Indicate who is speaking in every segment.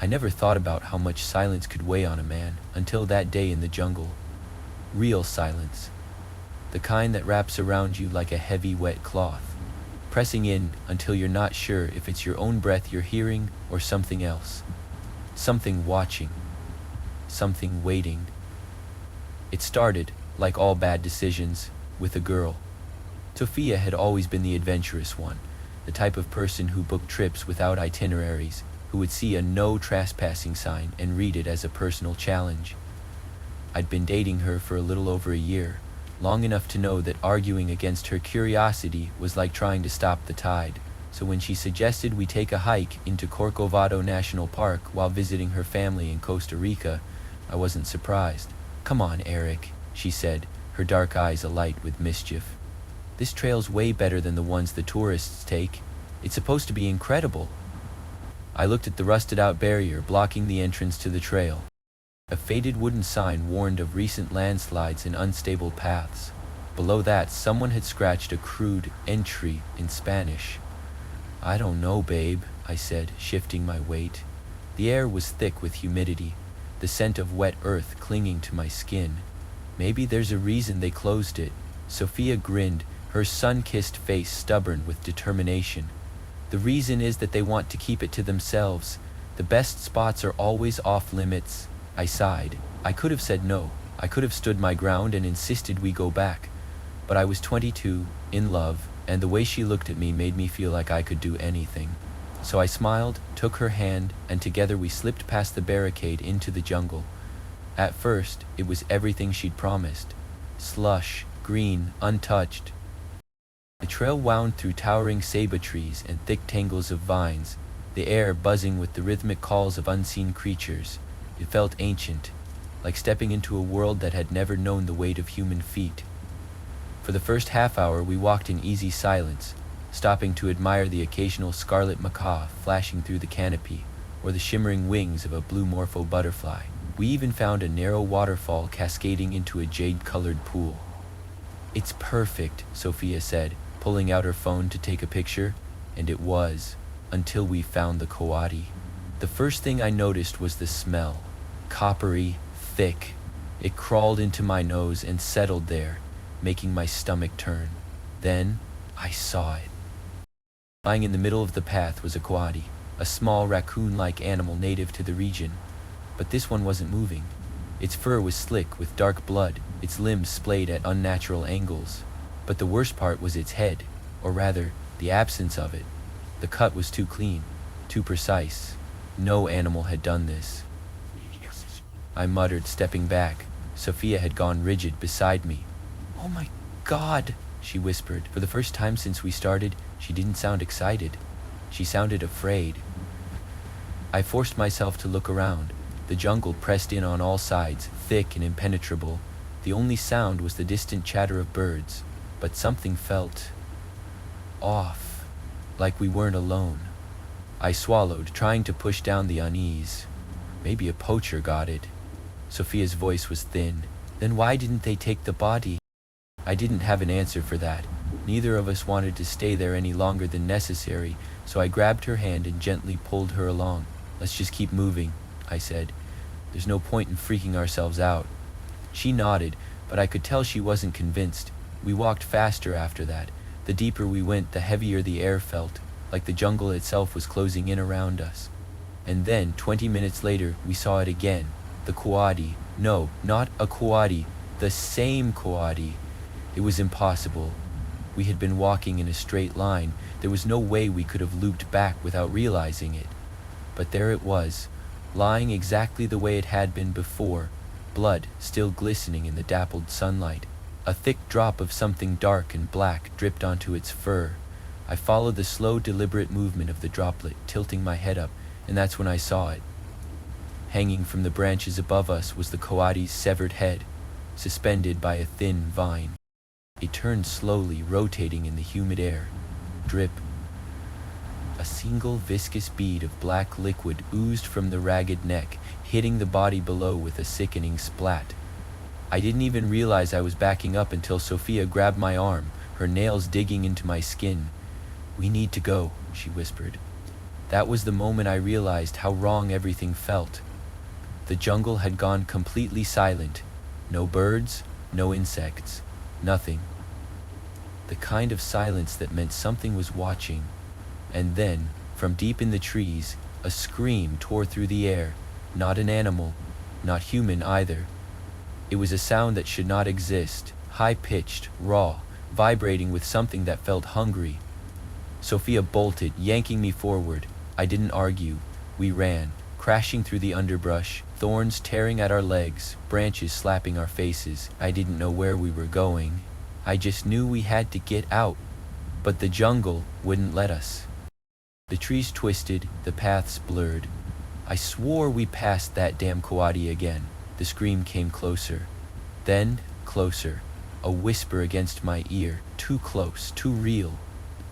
Speaker 1: I never thought about how much silence could weigh on a man until that day in the jungle. Real silence. The kind that wraps around you like a heavy, wet cloth, pressing in until you're not sure if it's your own breath you're hearing or something else. Something watching. Something waiting. It started, like all bad decisions, with a girl. Sophia had always been the adventurous one, the type of person who booked trips without itineraries, who would see a no trespassing sign and read it as a personal challenge. I'd been dating her for a little over a year, long enough to know that arguing against her curiosity was like trying to stop the tide. So when she suggested we take a hike into Corcovado National Park while visiting her family in Costa Rica, I wasn't surprised. "Come on, Eric," she said, her dark eyes alight with mischief. "This trail's way better than the ones the tourists take. It's supposed to be incredible." I looked at the rusted-out barrier blocking the entrance to the trail. A faded wooden sign warned of recent landslides and unstable paths. Below that, someone had scratched a crude entry in Spanish. "I don't know, babe," I said, shifting my weight. The air was thick with humidity, the scent of wet earth clinging to my skin. "Maybe there's a reason they closed it." Sophia grinned, her sun-kissed face stubborn with determination. "The reason is that they want to keep it to themselves. The best spots are always off limits." I sighed. I could have said no. I could have stood my ground and insisted we go back. But I was 22, in love, and the way she looked at me made me feel like I could do anything. So I smiled, took her hand, and together we slipped past the barricade into the jungle. At first, it was everything she'd promised. Slush, green, untouched. The trail wound through towering ceiba trees and thick tangles of vines, the air buzzing with the rhythmic calls of unseen creatures. It felt ancient, like stepping into a world that had never known the weight of human feet. For the first half hour we walked in easy silence, stopping to admire the occasional scarlet macaw flashing through the canopy, or the shimmering wings of a blue morpho butterfly. We even found a narrow waterfall cascading into a jade-colored pool. "It's perfect," Sophia said, pulling out her phone to take a picture, and it was, until we found the coati. The first thing I noticed was the smell. Coppery, thick. It crawled into my nose and settled there, making my stomach turn. Then, I saw it. Lying in the middle of the path was a coati, a small raccoon-like animal native to the region. But this one wasn't moving. Its fur was slick with dark blood, its limbs splayed at unnatural angles. But the worst part was its head, or rather, the absence of it. The cut was too clean, too precise. No animal had done this. I muttered, stepping back. Sophia had gone rigid beside me. "Oh my God," she whispered. For the first time since we started, she didn't sound excited. She sounded afraid. I forced myself to look around. The jungle pressed in on all sides, thick and impenetrable. The only sound was the distant chatter of birds. But something felt off, like we weren't alone. I swallowed, trying to push down the unease. Maybe a poacher got it. Sophia's voice was thin. "Then why didn't they take the body?" I didn't have an answer for that. Neither of us wanted to stay there any longer than necessary, so I grabbed her hand and gently pulled her along. "Let's just keep moving," I said. "There's no point in freaking ourselves out." She nodded, but I could tell she wasn't convinced. We walked faster after that. The deeper we went, the heavier the air felt, like the jungle itself was closing in around us. And then, 20 minutes later, we saw it again. The coati. No, not a coati. The same coati. It was impossible. We had been walking in a straight line. There was no way we could have looped back without realizing it. But there it was, lying exactly the way it had been before, blood still glistening in the dappled sunlight. A thick drop of something dark and black dripped onto its fur. I followed the slow, deliberate movement of the droplet, tilting my head up, and that's when I saw it. Hanging from the branches above us was the coati's severed head, suspended by a thin vine. It turned slowly, rotating in the humid air. Drip. A single viscous bead of black liquid oozed from the ragged neck, hitting the body below with a sickening splat. I didn't even realize I was backing up until Sophia grabbed my arm, her nails digging into my skin. "We need to go," she whispered. That was the moment I realized how wrong everything felt. The jungle had gone completely silent. No birds, no insects, nothing. The kind of silence that meant something was watching. And then, from deep in the trees, a scream tore through the air. Not an animal, not human either. It was a sound that should not exist, high-pitched, raw, vibrating with something that felt hungry. Sophia bolted, yanking me forward. I didn't argue. We ran, crashing through the underbrush, thorns tearing at our legs, branches slapping our faces. I didn't know where we were going. I just knew we had to get out. But the jungle wouldn't let us. The trees twisted, the paths blurred. I swore we passed that damn coati again. The scream came closer. Then, closer. A whisper against my ear. Too close, too real.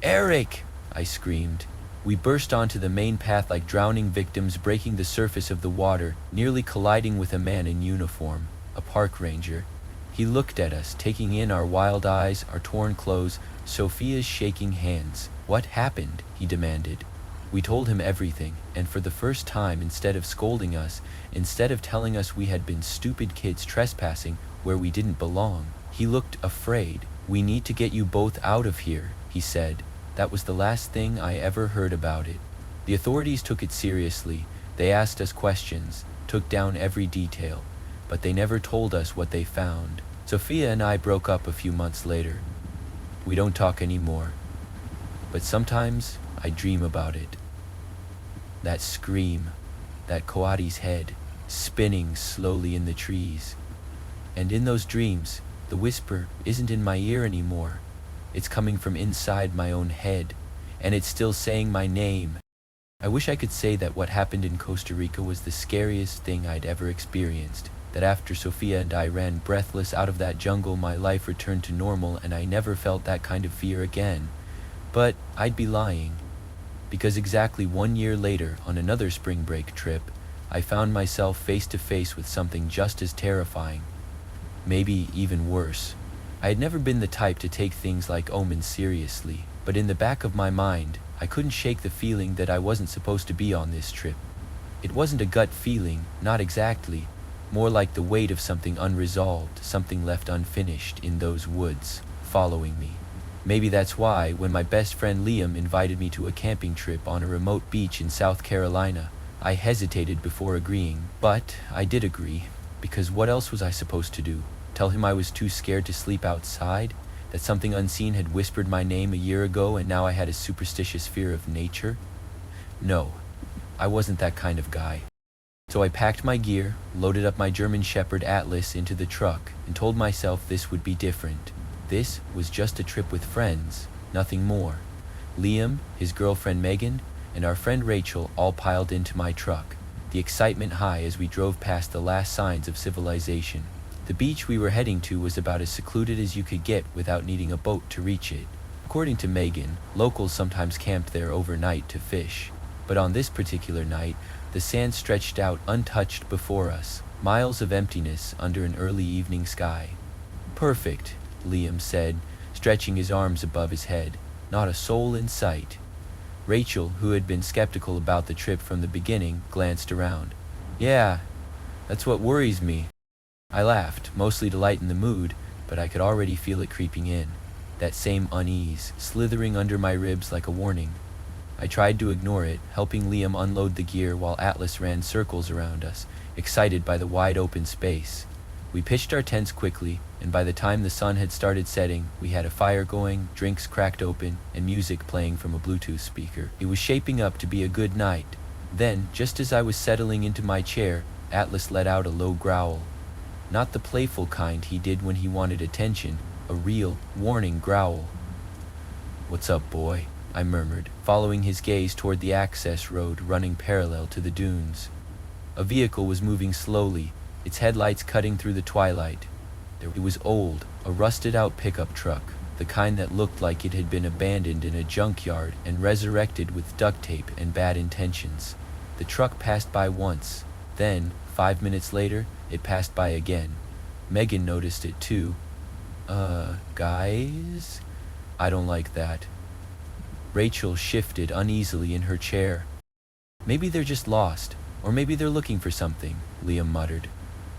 Speaker 1: "Eric!" I screamed. We burst onto the main path like drowning victims, breaking the surface of the water, nearly colliding with a man in uniform, a park ranger. He looked at us, taking in our wild eyes, our torn clothes, Sophia's shaking hands. "What happened?" he demanded. We told him everything, and for the first time, instead of scolding us, instead of telling us we had been stupid kids trespassing where we didn't belong, he looked afraid. "We need to get you both out of here," he said. That was the last thing I ever heard about it. The authorities took it seriously. They asked us questions, took down every detail, but they never told us what they found. Sophia and I broke up a few months later. We don't talk anymore, but sometimes I dream about it. That scream, that coati's head, spinning slowly in the trees. And in those dreams, the whisper isn't in my ear anymore. It's coming from inside my own head, and it's still saying my name. I wish I could say that what happened in Costa Rica was the scariest thing I'd ever experienced, that after Sophia and I ran breathless out of that jungle, my life returned to normal and I never felt that kind of fear again. But I'd be lying, because exactly 1 year later, on another spring break trip, I found myself face to face with something just as terrifying, maybe even worse. I had never been the type to take things like omens seriously, but in the back of my mind, I couldn't shake the feeling that I wasn't supposed to be on this trip. It wasn't a gut feeling, not exactly, more like the weight of something unresolved, something left unfinished in those woods, following me. Maybe that's why, when my best friend Liam invited me to a camping trip on a remote beach in South Carolina, I hesitated before agreeing, but I did agree, because what else was I supposed to do? Tell him I was too scared to sleep outside? That something unseen had whispered my name a year ago and now I had a superstitious fear of nature? No, I wasn't that kind of guy. So I packed my gear, loaded up my German Shepherd Atlas into the truck, and told myself this would be different. This was just a trip with friends, nothing more. Liam, his girlfriend Megan, and our friend Rachel all piled into my truck, the excitement high as we drove past the last signs of civilization. The beach we were heading to was about as secluded as you could get without needing a boat to reach it. According to Megan, locals sometimes camped there overnight to fish. But on this particular night, the sand stretched out untouched before us, miles of emptiness under an early evening sky. "Perfect," Liam said, stretching his arms above his head. "Not a soul in sight." Rachel, who had been skeptical about the trip from the beginning, glanced around. "Yeah, that's what worries me." I laughed, mostly to lighten the mood, but I could already feel it creeping in, that same unease, slithering under my ribs like a warning. I tried to ignore it, helping Liam unload the gear while Atlas ran circles around us, excited by the wide open space. We pitched our tents quickly, and by the time the sun had started setting, we had a fire going, drinks cracked open, and music playing from a Bluetooth speaker. It was shaping up to be a good night. Then, just as I was settling into my chair, Atlas let out a low growl. Not the playful kind he did when he wanted attention, a real, warning growl. "What's up, boy?" I murmured, following his gaze toward the access road running parallel to the dunes. A vehicle was moving slowly, its headlights cutting through the twilight. It was old, a rusted-out pickup truck, the kind that looked like it had been abandoned in a junkyard and resurrected with duct tape and bad intentions. The truck passed by once, then, 5 minutes later, it passed by again. Megan noticed it too. Guys? I don't like that." Rachel shifted uneasily in her chair. Maybe they're just lost, or maybe they're looking for something, Liam muttered.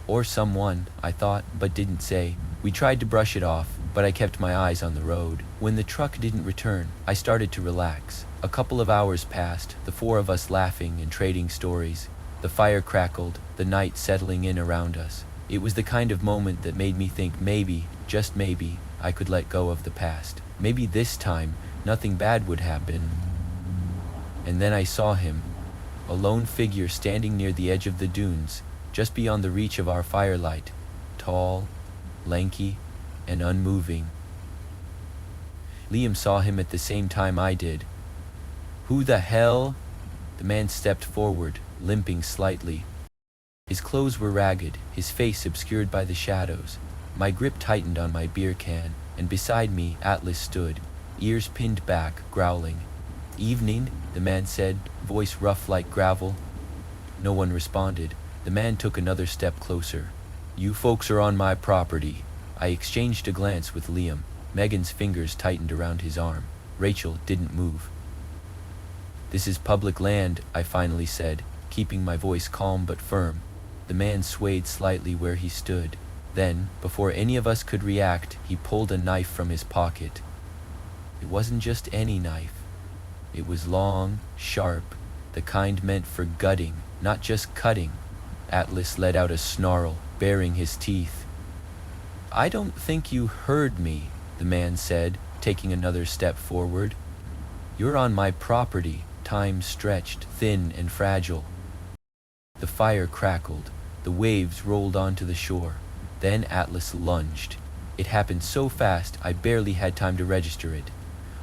Speaker 1: Or someone, I thought, but didn't say. We tried to brush it off, but I kept my eyes on the road. When the truck didn't return, I started to relax. A couple of hours passed, the four of us laughing and trading stories. The fire crackled, the night settling in around us. It was the kind of moment that made me think maybe, just maybe, I could let go of the past. Maybe this time, nothing bad would happen. And then I saw him, a lone figure standing near the edge of the dunes, just beyond the reach of our firelight, tall, lanky, and unmoving. Liam saw him at the same time I did. "Who the hell?" The man stepped forward, limping slightly. His clothes were ragged, his face obscured by the shadows. My grip tightened on my beer can, and beside me Atlas stood, ears pinned back, growling. "Evening," the man said, voice rough like gravel. No one responded. The man took another step closer. "You folks are on my property." I exchanged a glance with Liam. Megan's fingers tightened around his arm. Rachel didn't move. "This is public land," I finally said, keeping my voice calm but firm. The man swayed slightly where he stood. Then, before any of us could react, he pulled a knife from his pocket. It wasn't just any knife. It was long, sharp, the kind meant for gutting, not just cutting. Atlas let out a snarl, baring his teeth. "I don't think you heard me," the man said, taking another step forward. "You're on my property." Time stretched, thin and fragile. The fire crackled. The waves rolled onto the shore. Then Atlas lunged. It happened so fast I barely had time to register it.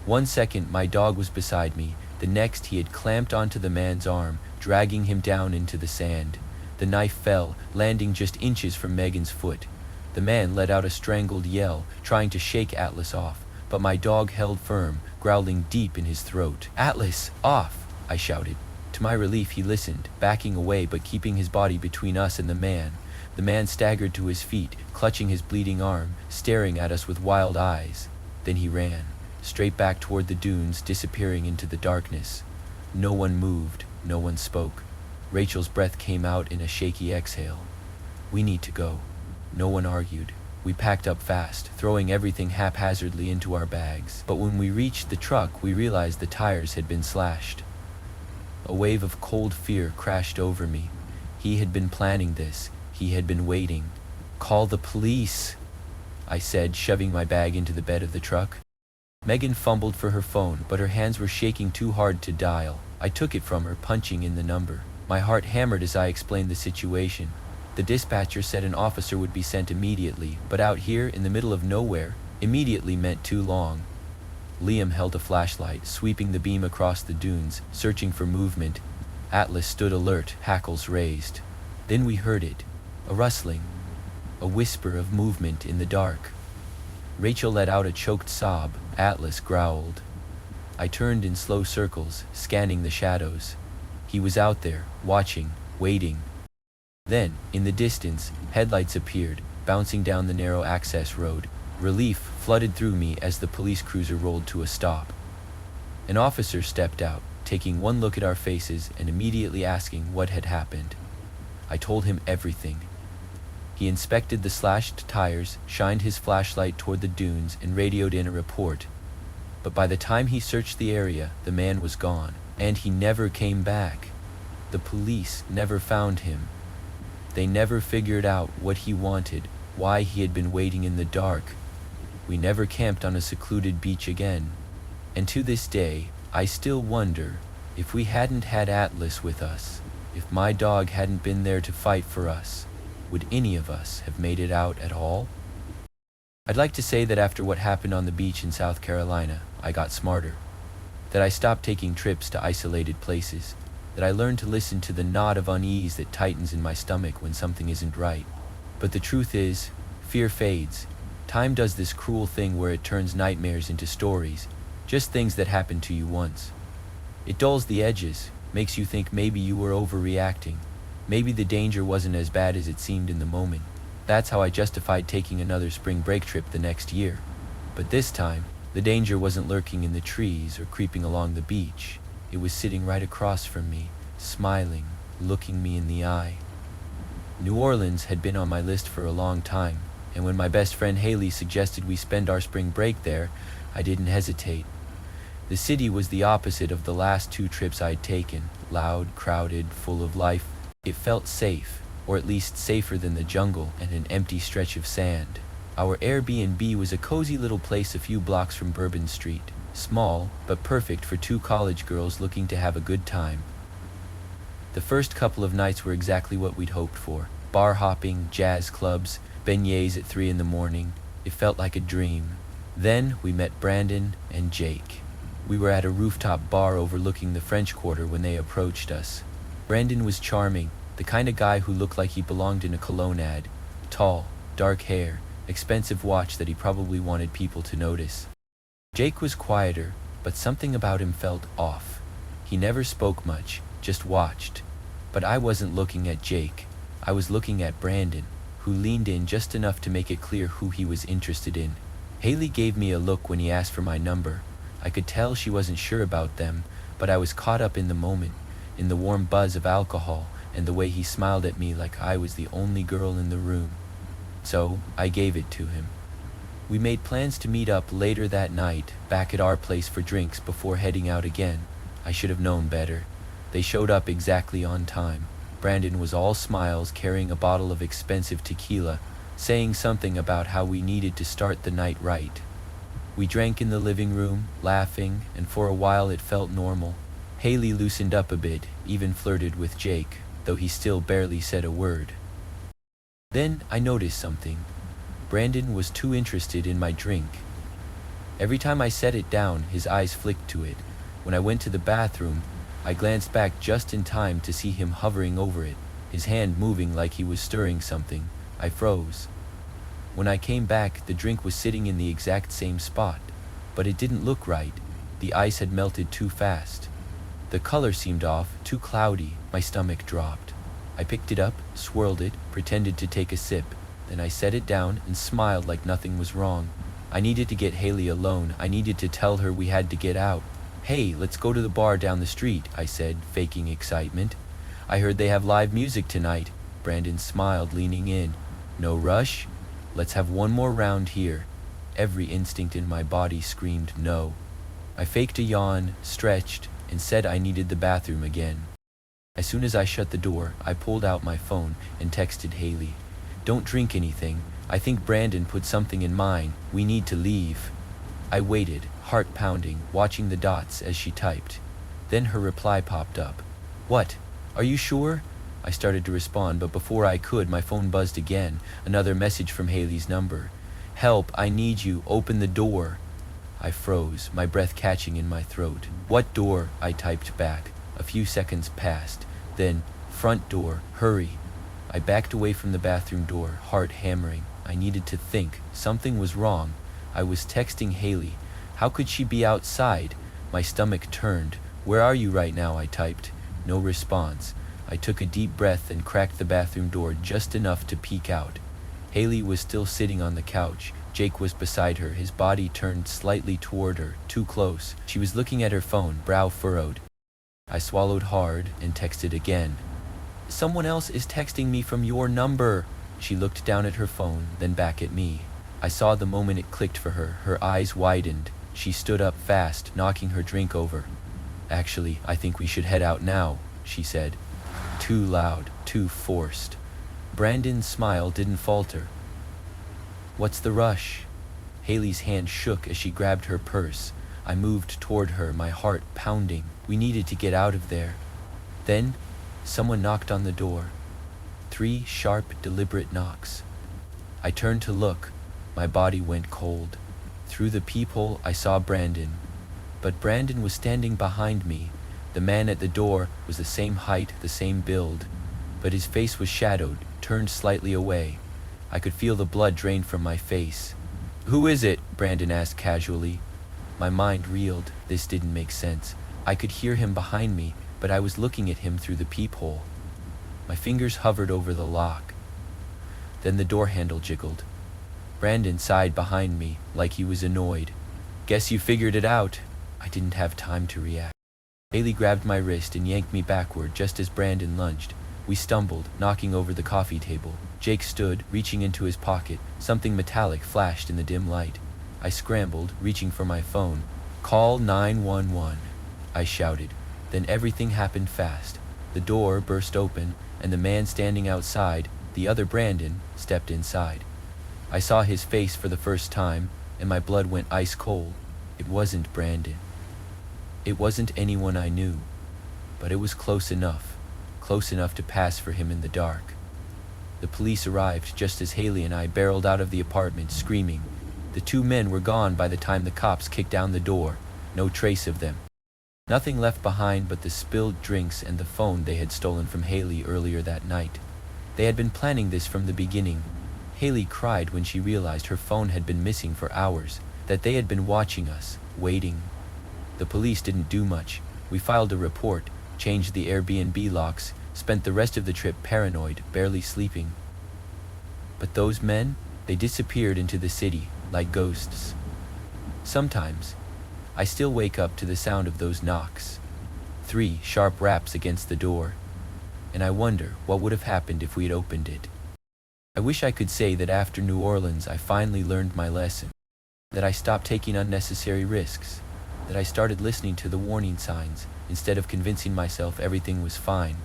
Speaker 1: 1 second my dog was beside me. The next he had clamped onto the man's arm, dragging him down into the sand. The knife fell, landing just inches from Megan's foot. The man let out a strangled yell, trying to shake Atlas off, but my dog held firm, growling deep in his throat. "Atlas, off!" I shouted. To my relief he listened, backing away but keeping his body between us and the man. The man staggered to his feet, clutching his bleeding arm, staring at us with wild eyes. Then he ran, straight back toward the dunes, disappearing into the darkness. No one moved, no one spoke. Rachel's breath came out in a shaky exhale. "We need to go." No one argued. We packed up fast, throwing everything haphazardly into our bags. But when we reached the truck, we realized the tires had been slashed. A wave of cold fear crashed over me. He had been planning this. He had been waiting. "Call the police," I said, shoving my bag into the bed of the truck. Megan fumbled for her phone, but her hands were shaking too hard to dial. I took it from her, punching in the number. My heart hammered as I explained the situation. The dispatcher said an officer would be sent immediately, but out here in the middle of nowhere, immediately meant too long. Liam held a flashlight, sweeping the beam across the dunes, searching for movement. Atlas stood alert, hackles raised. Then we heard it, a rustling, a whisper of movement in the dark. Rachel let out a choked sob. Atlas growled. I turned in slow circles, scanning the shadows. He was out there, watching, waiting. Then, in the distance, headlights appeared, bouncing down the narrow access road. Relief flooded through me as the police cruiser rolled to a stop. An officer stepped out, taking one look at our faces and immediately asking what had happened. I told him everything. He inspected the slashed tires, shined his flashlight toward the dunes, and radioed in a report. But by the time he searched the area, the man was gone, and he never came back. The police never found him. They never figured out what he wanted, why he had been waiting in the dark. We never camped on a secluded beach again. And to this day, I still wonder if we hadn't had Atlas with us, if my dog hadn't been there to fight for us, would any of us have made it out at all? I'd like to say that after what happened on the beach in South Carolina, I got smarter. That I stopped taking trips to isolated places. That I learned to listen to the knot of unease that tightens in my stomach when something isn't right. But the truth is, fear fades. Time does this cruel thing where it turns nightmares into stories, just things that happened to you once. It dulls the edges, makes you think maybe you were overreacting. Maybe the danger wasn't as bad as it seemed in the moment. That's how I justified taking another spring break trip the next year. But this time, the danger wasn't lurking in the trees or creeping along the beach. It was sitting right across from me, smiling, looking me in the eye. New Orleans had been on my list for a long time, and when my best friend Haley suggested we spend our spring break there, I didn't hesitate. The city was the opposite of the last 2 trips I'd taken, loud, crowded, full of life. It felt safe, or at least safer than the jungle and an empty stretch of sand. Our Airbnb was a cozy little place a few blocks from Bourbon Street, small, but perfect for 2 college girls looking to have a good time. The first couple of nights were exactly what we'd hoped for. Bar hopping, jazz clubs, beignets at 3 in the morning. It felt like a dream. Then we met Brandon and Jake. We were at a rooftop bar overlooking the French Quarter when they approached us. Brandon was charming, the kind of guy who looked like he belonged in a cologne ad. Tall, dark hair, expensive watch that he probably wanted people to notice. Jake was quieter, but something about him felt off. He never spoke much, just watched. But I wasn't looking at Jake. I was looking at Brandon, who leaned in just enough to make it clear who he was interested in. Haley gave me a look when he asked for my number. I could tell she wasn't sure about them, but I was caught up in the moment, in the warm buzz of alcohol, and the way he smiled at me like I was the only girl in the room. So I gave it to him. We made plans to meet up later that night, back at our place for drinks before heading out again. I should have known better. They showed up exactly on time. Brandon was all smiles, carrying a bottle of expensive tequila, saying something about how we needed to start the night right. We drank in the living room, laughing, and for a while it felt normal. Haley loosened up a bit, even flirted with Jake, though he still barely said a word. Then I noticed something. Brandon was too interested in my drink. Every time I set it down, his eyes flicked to it. When I went to the bathroom, I glanced back just in time to see him hovering over it, his hand moving like he was stirring something. I froze. When I came back, the drink was sitting in the exact same spot, but it didn't look right. The ice had melted too fast. The color seemed off, too cloudy. My stomach dropped. I picked it up, swirled it, pretended to take a sip. Then I set it down and smiled like nothing was wrong. I needed to get Haley alone. I needed to tell her we had to get out. "Hey, let's go to the bar down the street," I said, faking excitement. "I heard they have live music tonight." Brandon smiled, leaning in. "No rush? Let's have one more round here." Every instinct in my body screamed no. I faked a yawn, stretched, and said I needed the bathroom again. As soon as I shut the door, I pulled out my phone and texted Haley. "Don't drink anything. I think Brandon put something in mine. We need to leave." I waited, heart pounding, watching the dots as she typed. Then her reply popped up. "What? Are you sure?" I started to respond, but before I could, my phone buzzed again. Another message from Haley's number. "Help, I need you. Open the door." I froze, my breath catching in my throat. "What door?" I typed back. A few seconds passed. Then, "Front door. Hurry." I backed away from the bathroom door, heart hammering. I needed to think. Something was wrong. I was texting Haley. How could she be outside? My stomach turned. "Where are you right now?" I typed. No response. I took a deep breath and cracked the bathroom door just enough to peek out. Haley was still sitting on the couch. Jake was beside her, his body turned slightly toward her, too close. She was looking at her phone, brow furrowed. I swallowed hard and texted again. "Someone else is texting me from your number." She looked down at her phone, then back at me. I saw the moment it clicked for her. Her eyes widened. She stood up fast, knocking her drink over. "Actually, I think we should head out now," she said. Too loud, too forced. Brandon's smile didn't falter. "What's the rush?" Haley's hand shook as she grabbed her purse. I moved toward her, my heart pounding. We needed to get out of there. Then, someone knocked on the door. 3 sharp, deliberate knocks. I turned to look. My body went cold. Through the peephole, I saw Brandon. But Brandon was standing behind me. The man at the door was the same height, the same build, but his face was shadowed, turned slightly away. I could feel the blood drain from my face. "Who is it?" Brandon asked casually. My mind reeled. This didn't make sense. I could hear him behind me, but I was looking at him through the peephole. My fingers hovered over the lock. Then the door handle jiggled. Brandon sighed behind me, like he was annoyed. "Guess you figured it out." I didn't have time to react. Haley grabbed my wrist and yanked me backward just as Brandon lunged. We stumbled, knocking over the coffee table. Jake stood, reaching into his pocket. Something metallic flashed in the dim light. I scrambled, reaching for my phone. "Call 911, I shouted. Then everything happened fast. The door burst open, and the man standing outside, the other Brandon, stepped inside. I saw his face for the first time, and my blood went ice cold. It wasn't Brandon. It wasn't anyone I knew, but it was close enough to pass for him in the dark. The police arrived just as Haley and I barreled out of the apartment, screaming. The two men were gone by the time the cops kicked down the door. No trace of them. Nothing left behind but the spilled drinks and the phone they had stolen from Haley earlier that night. They had been planning this from the beginning. Haley cried when she realized her phone had been missing for hours, that they had been watching us, waiting. The police didn't do much. We filed a report, changed the Airbnb locks, spent the rest of the trip paranoid, barely sleeping. But those men, they disappeared into the city, like ghosts. Sometimes, I still wake up to the sound of those knocks. 3 sharp raps against the door. And I wonder what would have happened if we had opened it. I wish I could say that after New Orleans I finally learned my lesson. That I stopped taking unnecessary risks. That I started listening to the warning signs, instead of convincing myself everything was fine.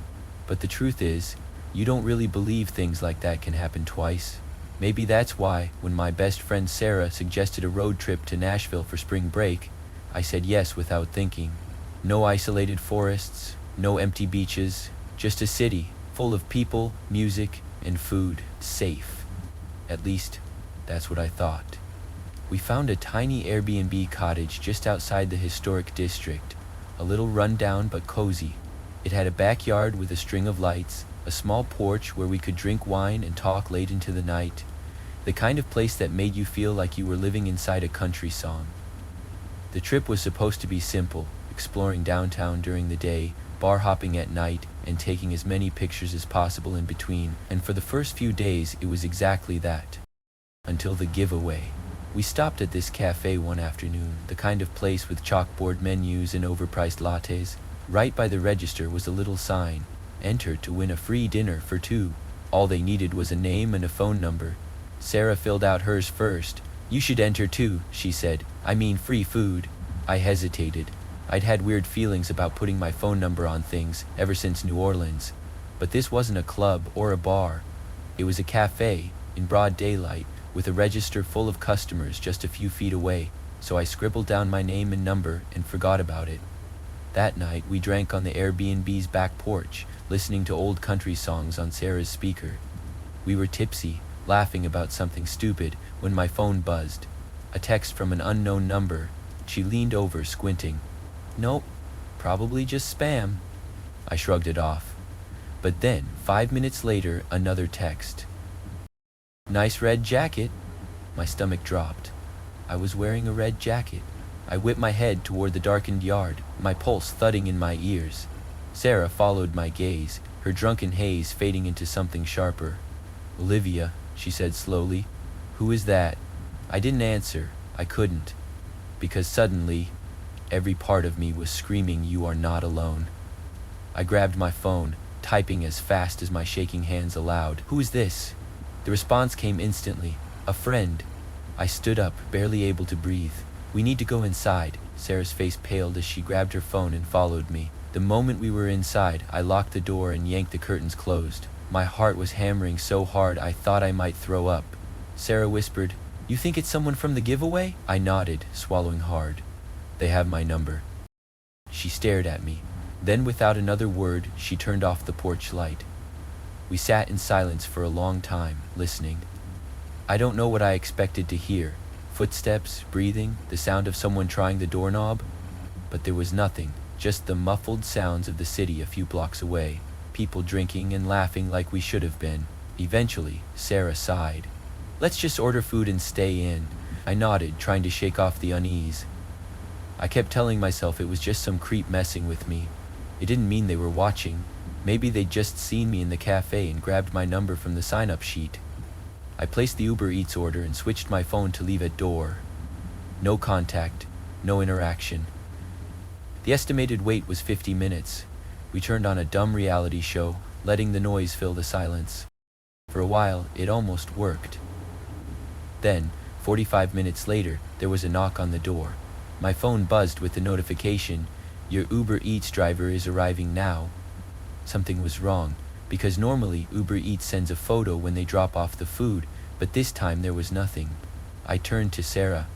Speaker 1: But the truth is, you don't really believe things like that can happen twice. Maybe that's why, when my best friend Sarah suggested a road trip to Nashville for spring break, I said yes without thinking. No isolated forests, no empty beaches, just a city full of people, music, and food. Safe. At least, that's what I thought. We found a tiny Airbnb cottage just outside the historic district, a little rundown but cozy. It had a backyard with a string of lights, a small porch where we could drink wine and talk late into the night. The kind of place that made you feel like you were living inside a country song. The trip was supposed to be simple, exploring downtown during the day, bar hopping at night, and taking as many pictures as possible in between, and for the first few days it was exactly that. Until the giveaway. We stopped at this cafe one afternoon, the kind of place with chalkboard menus and overpriced lattes. Right by the register was a little sign, "Enter to win a free dinner for 2. All they needed was a name and a phone number. Sarah filled out hers first. "You should enter too," she said. "I mean free food." I hesitated. I'd had weird feelings about putting my phone number on things ever since New Orleans. But this wasn't a club or a bar. It was a cafe, in broad daylight, with a register full of customers just a few feet away, so I scribbled down my name and number and forgot about it. That night, we drank on the Airbnb's back porch, listening to old country songs on Sarah's speaker. We were tipsy, laughing about something stupid, when my phone buzzed. A text from an unknown number. She leaned over, squinting. "Nope, probably just spam." I shrugged it off. But then, 5 minutes later, another text. "Nice red jacket." My stomach dropped. I was wearing a red jacket. I whipped my head toward the darkened yard, my pulse thudding in my ears. Sarah followed my gaze, her drunken haze fading into something sharper. "Olivia," she said slowly. "Who is that?" I didn't answer. I couldn't. Because suddenly, every part of me was screaming, "You are not alone." I grabbed my phone, typing as fast as my shaking hands allowed. "Who is this?" The response came instantly. "A friend." I stood up, barely able to breathe. "We need to go inside." Sarah's face paled as she grabbed her phone and followed me. The moment we were inside, I locked the door and yanked the curtains closed. My heart was hammering so hard I thought I might throw up. Sarah whispered, "You think it's someone from the giveaway?" I nodded, swallowing hard. "They have my number." She stared at me. Then without another word, she turned off the porch light. We sat in silence for a long time, listening. I don't know what I expected to hear. Footsteps, breathing, the sound of someone trying the doorknob. But there was nothing, just the muffled sounds of the city a few blocks away. People drinking and laughing like we should have been. Eventually, Sarah sighed. "Let's just order food and stay in." I nodded, trying to shake off the unease. I kept telling myself it was just some creep messing with me. It didn't mean they were watching. Maybe they'd just seen me in the cafe and grabbed my number from the sign-up sheet. I placed the Uber Eats order and switched my phone to leave at door. No contact, no interaction. The estimated wait was 50 minutes. We turned on a dumb reality show, letting the noise fill the silence. For a while, it almost worked. Then, 45 minutes later, there was a knock on the door. My phone buzzed with the notification, "Your Uber Eats driver is arriving now." Something was wrong, because normally Uber Eats sends a photo when they drop off the food, but this time there was nothing. I turned to Sarah,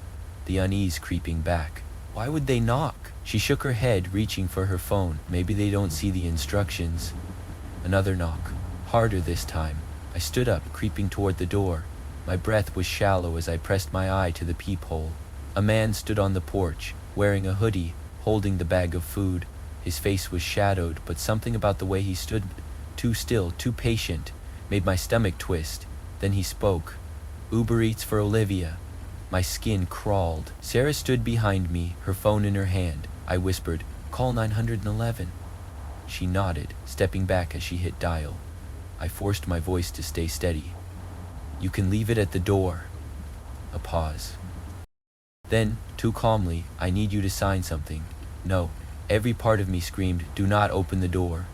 Speaker 1: the unease creeping back. Why would they knock? She shook her head, reaching for her phone. Maybe they don't see the instructions. Another knock, harder this time. I stood up, creeping toward the door. My breath was shallow as I pressed my eye to the peephole. A man stood on the porch, wearing a hoodie, holding the bag of food. His face was shadowed, but something about the way he stood, too still, too patient, made my stomach twist. Then he spoke. "Uber Eats for Olivia." My skin crawled. Sarah stood behind me, her phone in her hand. I whispered, "Call 911. She nodded, stepping back as she hit dial. I forced my voice to stay steady. "You can leave it at the door." A pause. Then, too calmly, "I need you to sign something." "No." Every part of me screamed, "Do not open the door."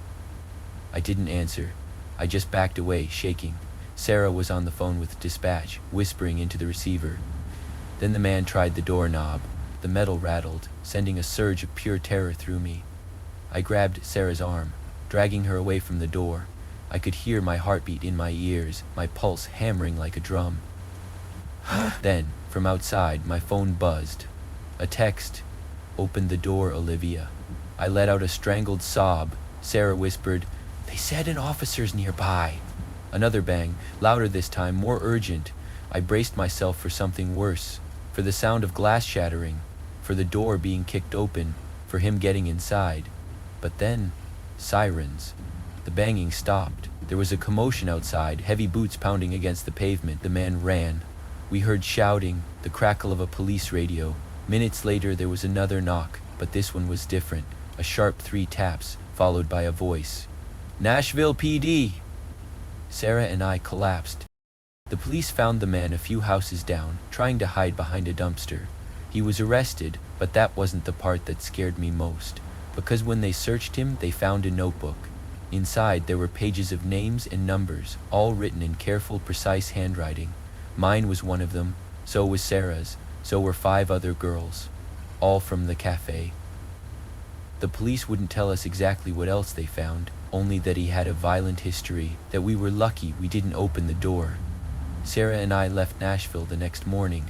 Speaker 1: I didn't answer. I just backed away, shaking. Sarah was on the phone with dispatch, whispering into the receiver. Then the man tried the doorknob. The metal rattled, sending a surge of pure terror through me. I grabbed Sarah's arm, dragging her away from the door. I could hear my heartbeat in my ears, my pulse hammering like a drum. Then, from outside, my phone buzzed. A text. "Open the door, Olivia." I let out a strangled sob. Sarah whispered, "They said an officer's nearby." Another bang, louder this time, more urgent. I braced myself for something worse, for the sound of glass shattering, for the door being kicked open, for him getting inside. But then, sirens. The banging stopped. There was a commotion outside, heavy boots pounding against the pavement. The man ran. We heard shouting, the crackle of a police radio. Minutes later there was another knock, but this one was different. A sharp 3 taps, followed by a voice. "Nashville PD!" Sarah and I collapsed. The police found the man a few houses down, trying to hide behind a dumpster. He was arrested, but that wasn't the part that scared me most, because when they searched him, they found a notebook. Inside, there were pages of names and numbers, all written in careful, precise handwriting. Mine was one of them, so was Sarah's, so were 5 other girls, all from the cafe. The police wouldn't tell us exactly what else they found, only that he had a violent history, that we were lucky we didn't open the door. Sarah and I left Nashville the next morning.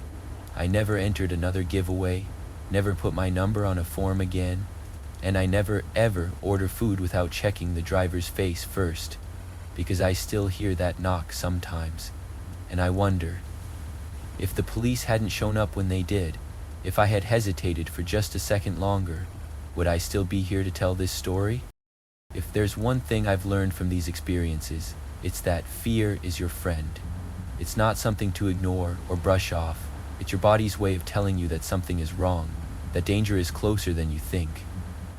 Speaker 1: I never entered another giveaway, never put my number on a form again, and I never ever order food without checking the driver's face first, because I still hear that knock sometimes, and I wonder, if the police hadn't shown up when they did, if I had hesitated for just a second longer, would I still be here to tell this story? If there's one thing I've learned from these experiences, it's that fear is your friend. It's not something to ignore or brush off. It's your body's way of telling you that something is wrong, that danger is closer than you think.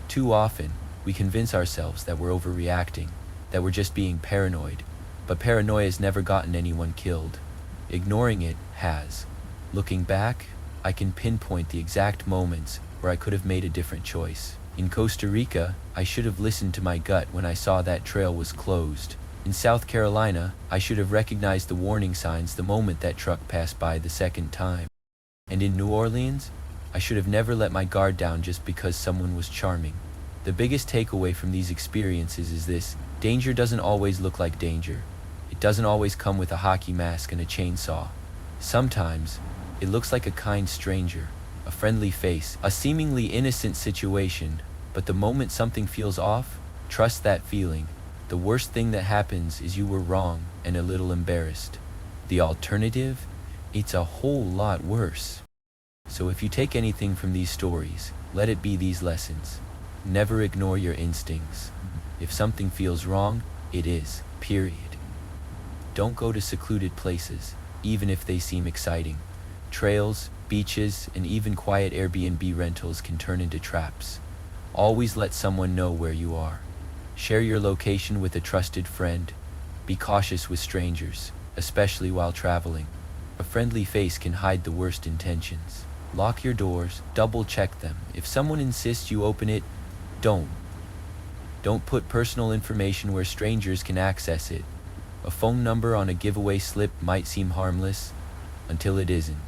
Speaker 1: Too often, we convince ourselves that we're overreacting, that we're just being paranoid, but paranoia has never gotten anyone killed. Ignoring it has. Looking back, I can pinpoint the exact moments where I could have made a different choice. In Costa Rica, I should have listened to my gut when I saw that trail was closed. In South Carolina, I should have recognized the warning signs the moment that truck passed by the second time. And in New Orleans, I should have never let my guard down just because someone was charming. The biggest takeaway from these experiences is this: danger doesn't always look like danger. It doesn't always come with a hockey mask and a chainsaw. Sometimes, it looks like a kind stranger, a friendly face, a seemingly innocent situation, but the moment something feels off, trust that feeling. The worst thing that happens is you were wrong and a little embarrassed. The alternative? It's a whole lot worse. So if you take anything from these stories, let it be these lessons. Never ignore your instincts. If something feels wrong, it is, period. Don't go to secluded places, even if they seem exciting. Trails, beaches, and even quiet Airbnb rentals can turn into traps. Always let someone know where you are. Share your location with a trusted friend. Be cautious with strangers, especially while traveling. A friendly face can hide the worst intentions. Lock your doors, double check them. If someone insists you open it, don't. Don't put personal information where strangers can access it. A phone number on a giveaway slip might seem harmless until it isn't.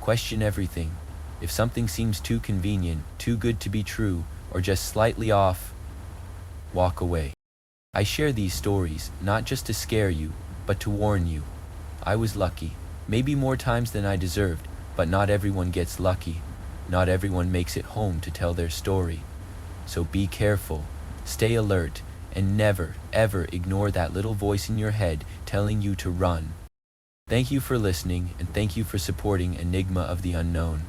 Speaker 1: Question everything. If something seems too convenient, too good to be true, or just slightly off, walk away. I share these stories not just to scare you, but to warn you. I was lucky, maybe more times than I deserved, but not everyone gets lucky. Not everyone makes it home to tell their story. So be careful, stay alert, and never, ever ignore that little voice in your head telling you to run. Thank you for listening, and thank you for supporting Enigma of the Unknown.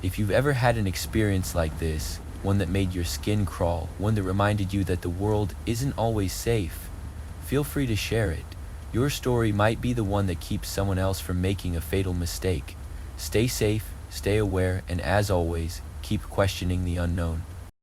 Speaker 1: If you've ever had an experience like this, one that made your skin crawl, one that reminded you that the world isn't always safe, feel free to share it. Your story might be the one that keeps someone else from making a fatal mistake. Stay safe, stay aware, and as always, keep questioning the unknown.